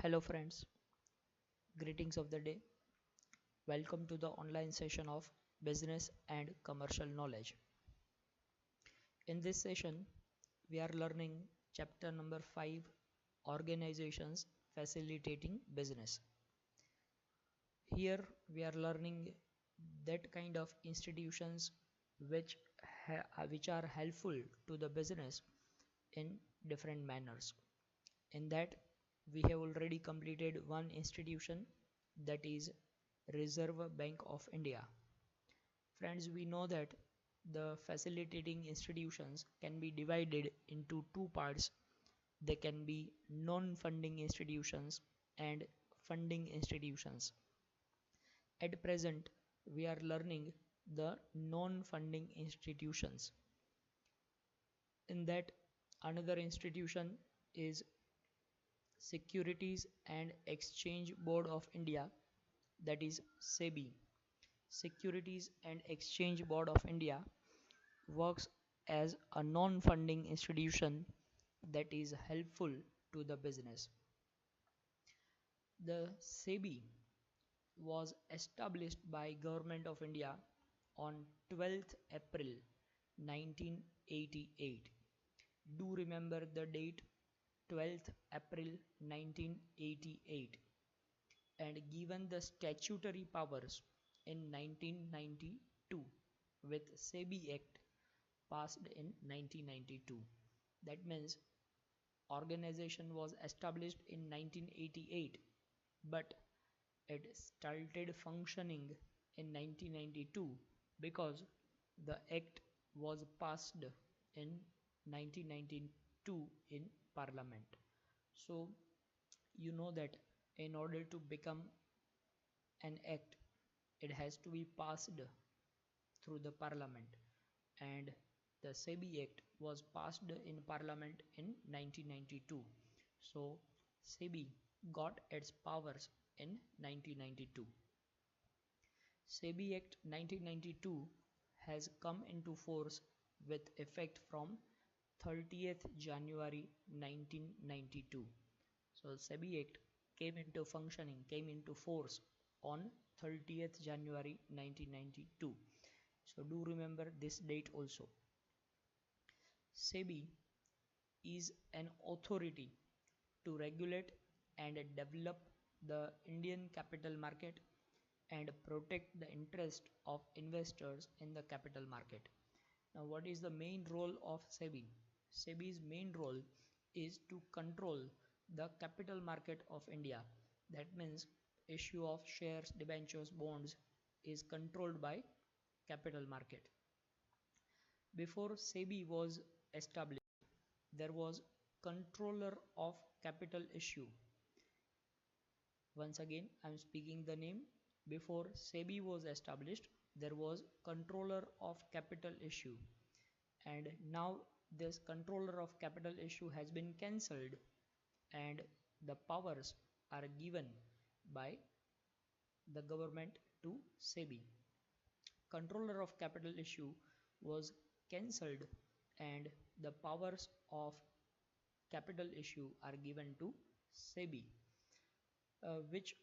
Hello friends, greetings of the day. Welcome to the online session of Business and Commercial Knowledge. In this session, we are learning chapter number 5, Organizations Facilitating Business. Here we are learning that kind of institutions which which are helpful to the business in different manners. In that, we have already completed one institution, that is Reserve Bank of India. Friends, we know that the facilitating institutions can be divided into two parts. They can be non-funding institutions and funding institutions. At present, we are learning the non-funding institutions. In that, another institution is Securities and Exchange Board of India, that is SEBI. Securities and Exchange Board of India works as a non-funding institution that is helpful to the business. The SEBI was established by Government of India on 12th April 1988. Do remember the date, 12th April 1988, and given the statutory powers in 1992 with SEBI Act passed in 1992. That means organization was established in 1988, but it started functioning in 1992 because the act was passed in 1992 in Parliament. So you know that in order to become an act, it has to be passed through the Parliament, and the SEBI Act was passed in Parliament in 1992. So SEBI got its powers in 1992. SEBI Act 1992 has come into force with effect from 30th January 1992. So SEBI Act came into force on 30th January 1992. So do remember this date also. SEBI is an authority to regulate and develop the Indian capital market and protect the interest of investors in the capital market. Now, what is the main role of SEBI? SEBI's main role is to control the capital market of India. That means issue of shares, debentures, bonds is controlled by capital market. Before SEBI was established, there was controller of capital issue. Once again, I am speaking the name. Before SEBI was established, there was controller of capital issue, and now this controller of capital issue has been cancelled and the powers are given by the government to SEBI. Controller of capital issue was cancelled and the powers of capital issue are given to SEBI, which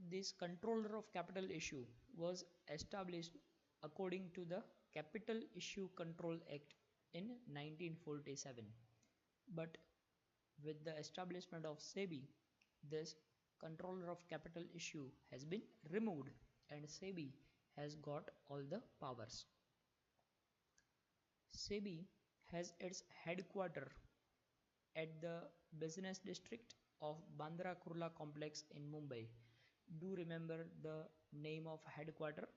this controller of capital issue was established according to the Capital Issue Control Act in 1947. But with the establishment of SEBI, this controller of capital issue has been removed and SEBI has got all the powers. SEBI has its headquarters at the business district of Bandra Kurla complex in Mumbai. Do remember the name of headquarters.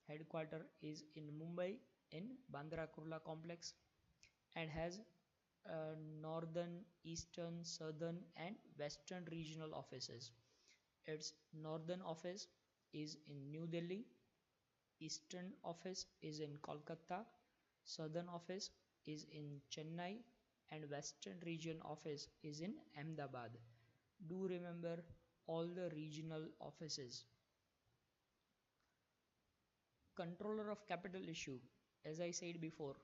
Headquarters is in Mumbai in Bandra Kurla complex and has northern, eastern, southern and western regional offices. Its northern office is in New Delhi, eastern office is in Kolkata, southern office is in Chennai and western region office is in Ahmedabad. Do remember all the regional offices. Controller of capital issue, as I said before,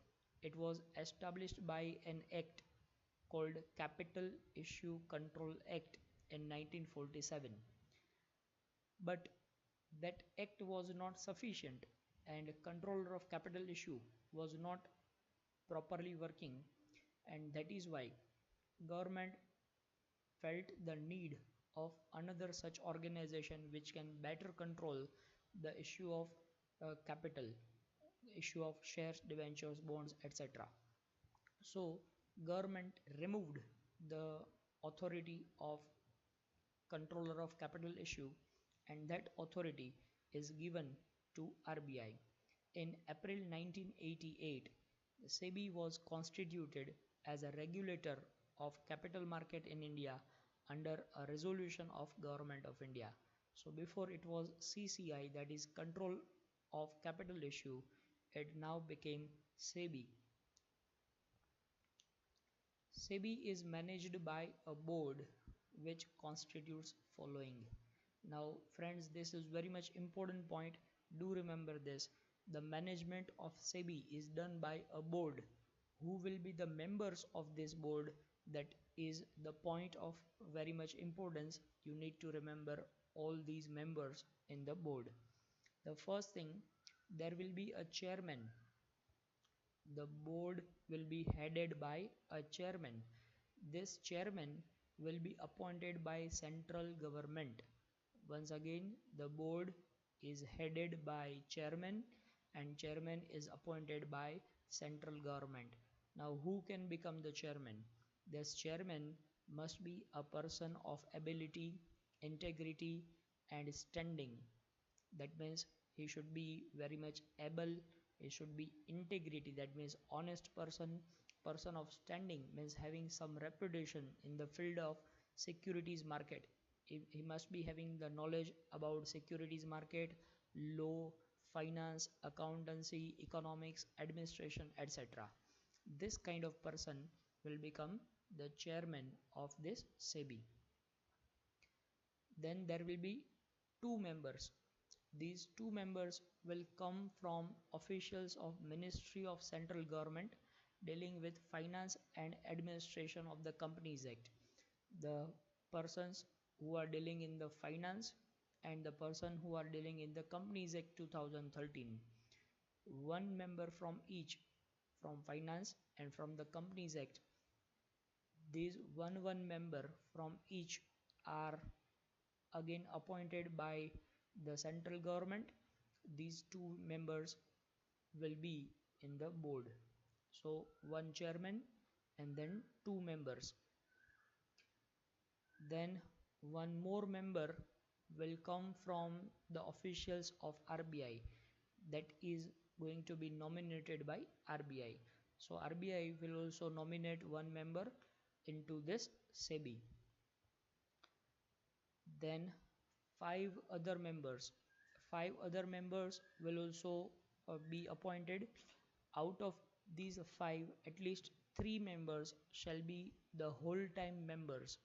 it was established by an act called Capital Issue Control Act in 1947. But that act was not sufficient, and controller of capital issue was not properly working, and that is why government felt the need of another such organization which can better control the issue of capital, issue of shares, debentures, bonds, etc. So government removed the authority of controller of capital issue, and that authority is given to RBI. In April 1988, SEBI was constituted as a regulator of capital market in India under a resolution of Government of India. So before it was CCI, that is control of capital issue, it now became SEBI. SEBI is managed by a board which constitutes following. Now friends, this is very much important point. Do remember this. The management of SEBI is done by a board. Who will be the members of this board? That is the point of very much importance. You need to remember all these members in the board. The first thing, there will be a chairman. The board will be headed by a chairman. This chairman will be appointed by central government. Once again, the board is headed by chairman, and chairman is appointed by central government. Now who can become the chairman? This chairman must be a person of ability, integrity and standing. That means he should be very much able, he should be integrity, that means honest person. Person of standing means having some reputation in the field of securities market. He must be having the knowledge about securities market, law, finance, accountancy, economics, administration, etc. This kind of person will become the chairman of this SEBI. Then there will be two members. These two members will come from officials of Ministry of Central Government dealing with finance and administration of the Companies Act. The persons who are dealing in the finance and the person who are dealing in the Companies Act 2013. One member from each, from finance and from the Companies Act. These one member from each are again appointed by the central government. These two members will be in the board. So one chairman and then two members. Then one more member will come from the officials of RBI, that is going to be nominated by RBI. So RBI will also nominate one member into this SEBI. Then five other members will also be appointed. Out of these five, at least three members shall be the whole time members.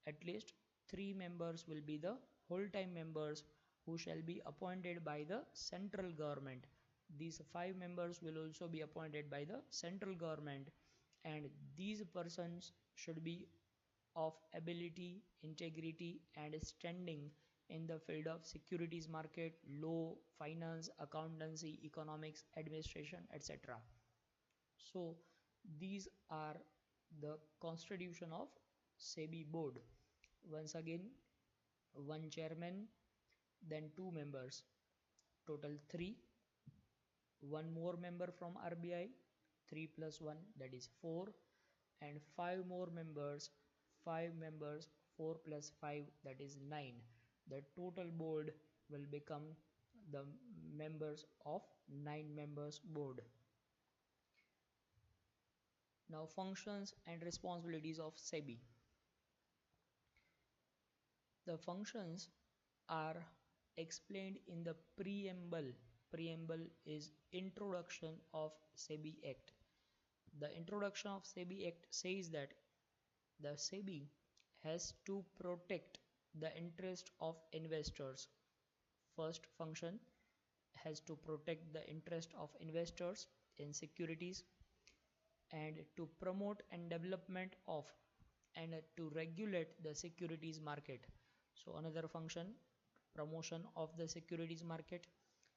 At least three members will be the whole time members who shall be appointed by the central government. These five members will also be appointed by the central government, and these persons should be of ability, integrity and standing in the field of securities market, law, finance, accountancy, economics, administration, etc. So these are the constitution of SEBI board. Once again, one chairman, then two members, total three. One more member from RBI, 3 plus 1, that is 4, and five more members, 4 plus 5, that is 9. The total board will become the members of 9 members board. Now functions and responsibilities of SEBI. The functions are explained in the preamble. Preamble is introduction of SEBI Act. The introduction of SEBI Act says that the SEBI has to protect the interest of investors. First function has to protect the interest of investors in securities and to promote and development of and to regulate the securities market. So another function, promotion of the securities market,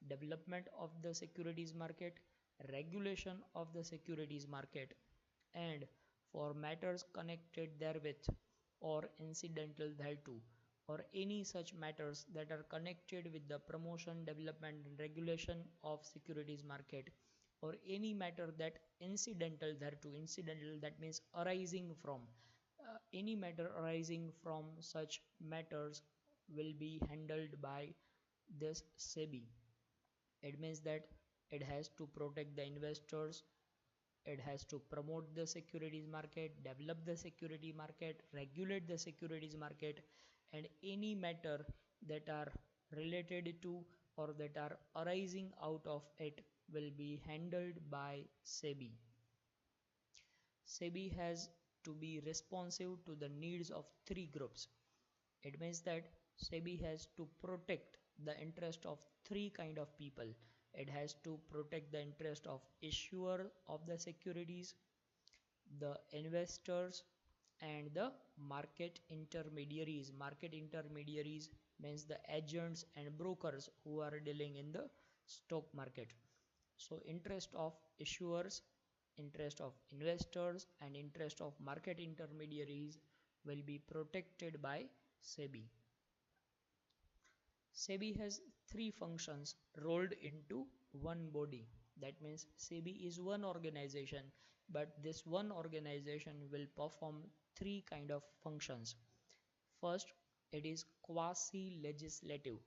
development of the securities market, regulation of the securities market, and for matters connected therewith or incidental thereto, or any such matters that are connected with the promotion, development, and regulation of securities market, or any matter that incidental thereto. Incidental, that means arising from, any matter arising from such matters will be handled by this SEBI. It means that it has to protect the investors, it has to promote the securities market, develop the security market, regulate the securities market, and any matter that are related to or that are arising out of it will be handled by SEBI. SEBI has to be responsive to the needs of three groups. It means that SEBI has to protect the interest of three kind of people. It has to protect the interest of issuer of the securities, the investors, and the market intermediaries. Market intermediaries means the agents and brokers who are dealing in the stock market. So interest of issuers, interest of investors, and interest of market intermediaries will be protected by SEBI. SEBI has three functions rolled into one body. That means SEBI is one organization, but this one organization will perform three kind of functions. First, it is quasi-legislative.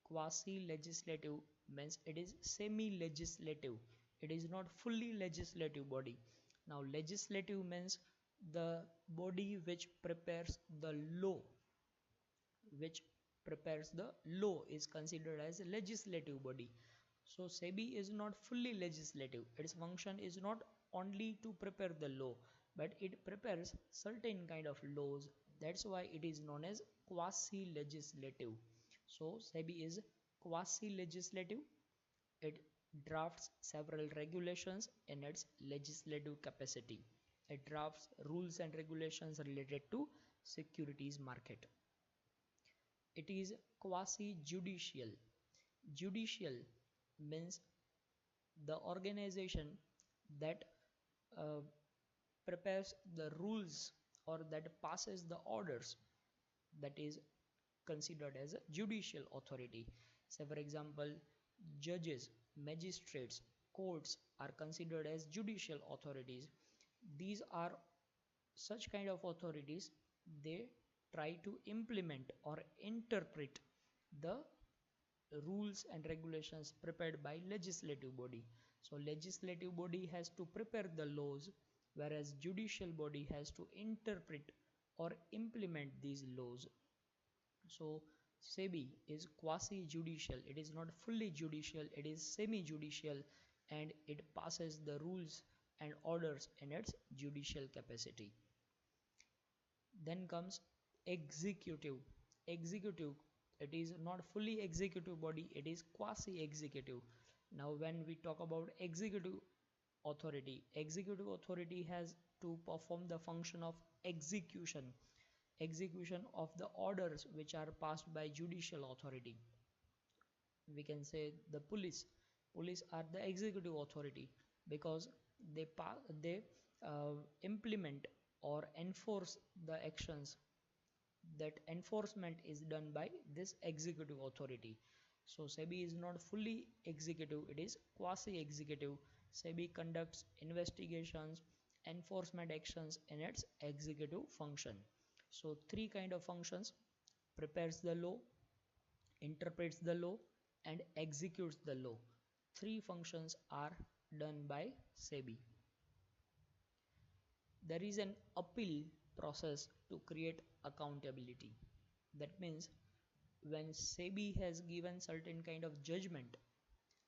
Quasi-legislative means it is semi-legislative. It is not fully legislative body. Now, legislative means the body which prepares the law, which prepares the law is considered as a legislative body. So SEBI is not fully legislative. Its function is not only to prepare the law, but it prepares certain kind of laws. That's why it is known as quasi-legislative. So SEBI is quasi-legislative. It drafts several regulations in its legislative capacity. It drafts rules and regulations related to securities market. It is quasi-judicial. Judicial means the organization that uh, prepares the rules or that passes the orders, that is considered as a judicial authority. Say for example, judges, magistrates, courts are considered as judicial authorities. These are such kind of authorities, they try to implement or interpret the rules and regulations prepared by legislative body. So legislative body has to prepare the laws, whereas judicial body has to interpret or implement these laws. So SEBI is quasi-judicial. It is not fully judicial, it is semi-judicial, and it passes the rules and orders in its judicial capacity. Then comes executive. Executive, it is not fully executive body, it is quasi-executive. Now when we talk about executive authority has to perform the function of execution of the orders which are passed by judicial authority. We can say the police are the executive authority because they implement or enforce the actions. That enforcement is done by this executive authority. So SEBI is not fully executive, it is quasi-executive. SEBI conducts investigations, enforcement actions in its executive function. So three kind of functions: prepares the law, interprets the law, and executes the law. Three functions are done by SEBI. There is an appeal process to create accountability. That means when SEBI has given certain kind of judgment,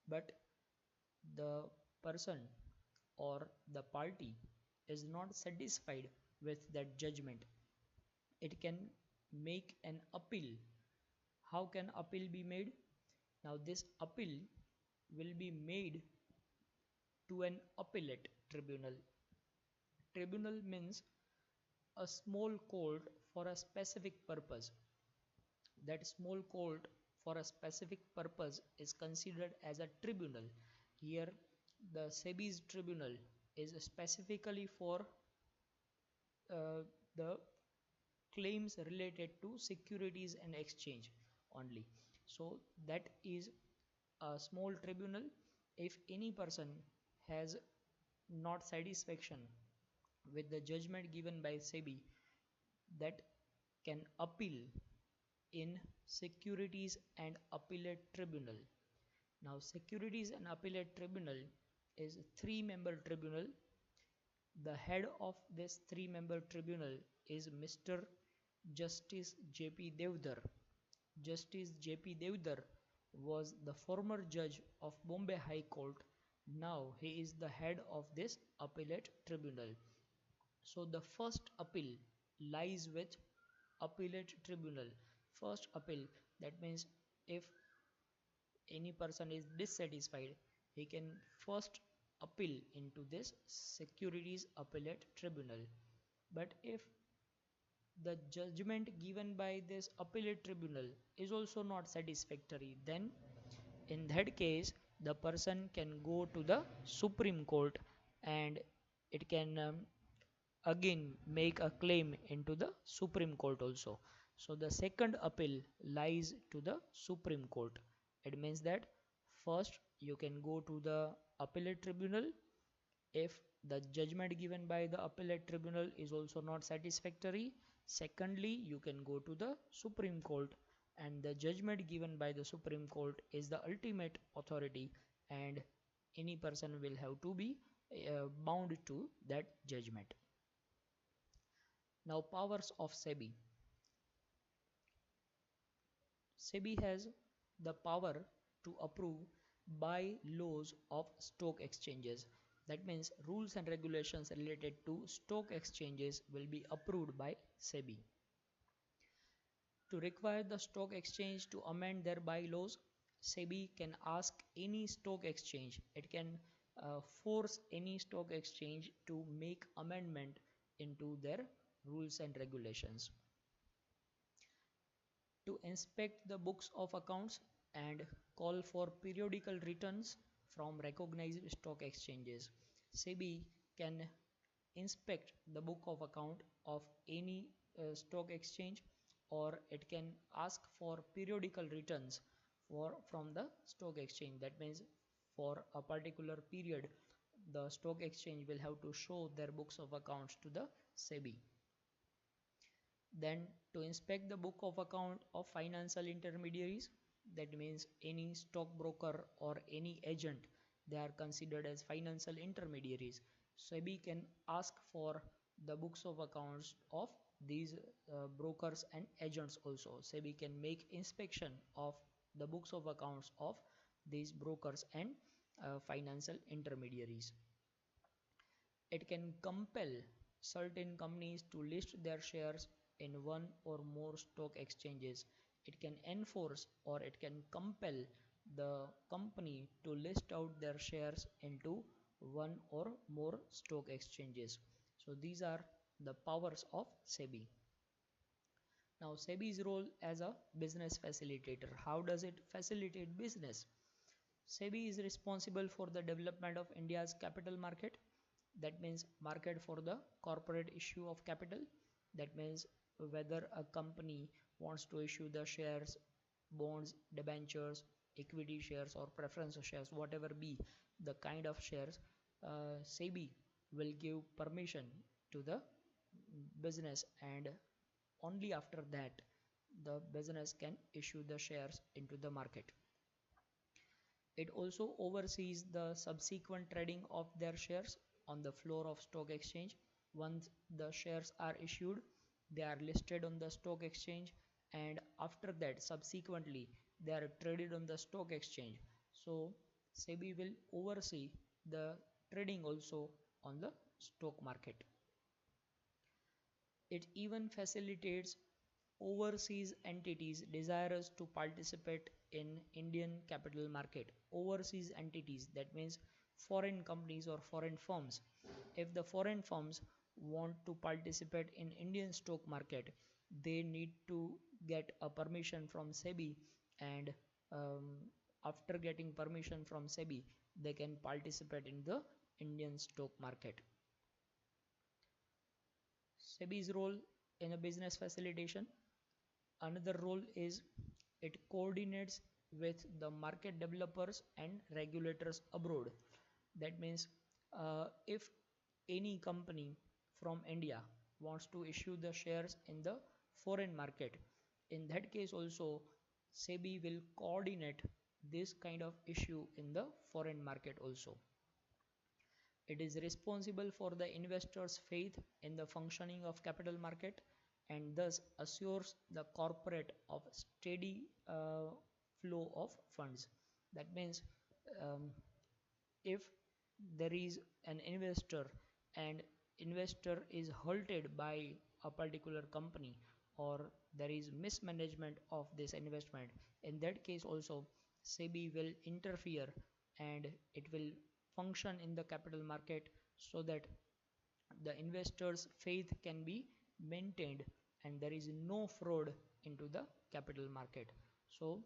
but the person or the party is not satisfied with that judgment, it can make an appeal. How can appeal be made? Now this appeal will be made to an appellate tribunal. Tribunal means a small court for a specific purpose. That small court for a specific purpose is considered as a tribunal. Here, the SEBI'S tribunal is specifically for the claims related to securities and exchange only. So that is a small tribunal. If any person has not satisfaction with the judgment given by SEBI, that can appeal in Securities and Appellate Tribunal. Now, Securities and Appellate Tribunal is a three-member tribunal. The head of this three-member tribunal is Mr. Justice J.P. Devdar. Justice J.P. Devdar was the former judge of Bombay High Court. Now he is the head of this appellate tribunal. So the first appeal lies with appellate tribunal. First appeal, that means if any person is dissatisfied, he can first appeal into this securities appellate tribunal. But if the judgment given by this appellate tribunal is also not satisfactory, then in that case the person can go to the Supreme Court, and it can again make a claim into the Supreme Court also. So the second appeal lies to the Supreme Court. It means that first you can go to the appellate tribunal. If the judgment given by the appellate tribunal is also not satisfactory, secondly you can go to the Supreme Court, and the judgment given by the Supreme Court is the ultimate authority, and any person will have to be bound to that judgment. Now, powers of SEBI. SEBI has the power to approve by laws of stock exchanges. That means rules and regulations related to stock exchanges will be approved by SEBI. To require the stock exchange to amend their bylaws, SEBI can ask any stock exchange. It can force any stock exchange to make amendment into their rules and regulations. To inspect the books of accounts and call for periodical returns from recognized stock exchanges. SEBI can inspect the book of account of any stock exchange, or it can ask for periodical returns from the stock exchange. That means for a particular period the stock exchange will have to show their books of accounts to the SEBI. Then to inspect the book of account of financial intermediaries, that means any stockbroker or any agent, they are considered as financial intermediaries. SEBI can ask for the books of accounts of these brokers and agents also. SEBI can make inspection of the books of accounts of these brokers and financial intermediaries. It can compel certain companies to list their shares in one or more stock exchanges. It can enforce or it can compel the company to list out their shares into one or more stock exchanges. So these are the powers of SEBI. Now, SEBI's role as a business facilitator. How does it facilitate business? SEBI is responsible for the development of India's capital market. That means market for the corporate issue of capital. That means whether a company wants to issue the shares, bonds, debentures, equity shares or preference shares, whatever be the kind of shares, SEBI will give permission to the business, and only after that the business can issue the shares into the market. It also oversees the subsequent trading of their shares on the floor of stock exchange. Once the shares are issued, they are listed on the stock exchange, and after that subsequently they are traded on the stock exchange. So SEBI will oversee the trading also on the stock market. It even facilitates overseas entities desirous to participate in Indian capital market. Overseas entities, that means foreign companies or foreign firms. If the foreign firms want to participate in Indian stock market, they need to get a permission from SEBI, and um, after getting permission from SEBI, they can participate in the Indian stock market. SEBI's role in a business facilitation. Another role is it coordinates with the market developers and regulators abroad. That means if any company from India wants to issue the shares in the foreign market, in that case also SEBI will coordinate this kind of issue in the foreign market also. It is responsible for the investors' faith in the functioning of capital market, and thus assures the corporate of steady flow of funds. That means um, if there is an investor and investor is halted by a particular company, or there is mismanagement of this investment, in that case also SEBI will interfere and it will function in the capital market so that the investors faith can be maintained and there is no fraud into the capital market. So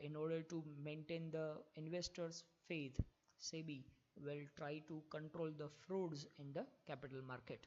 in order to maintain the investors faith, SEBI will try to control the frauds in the capital market.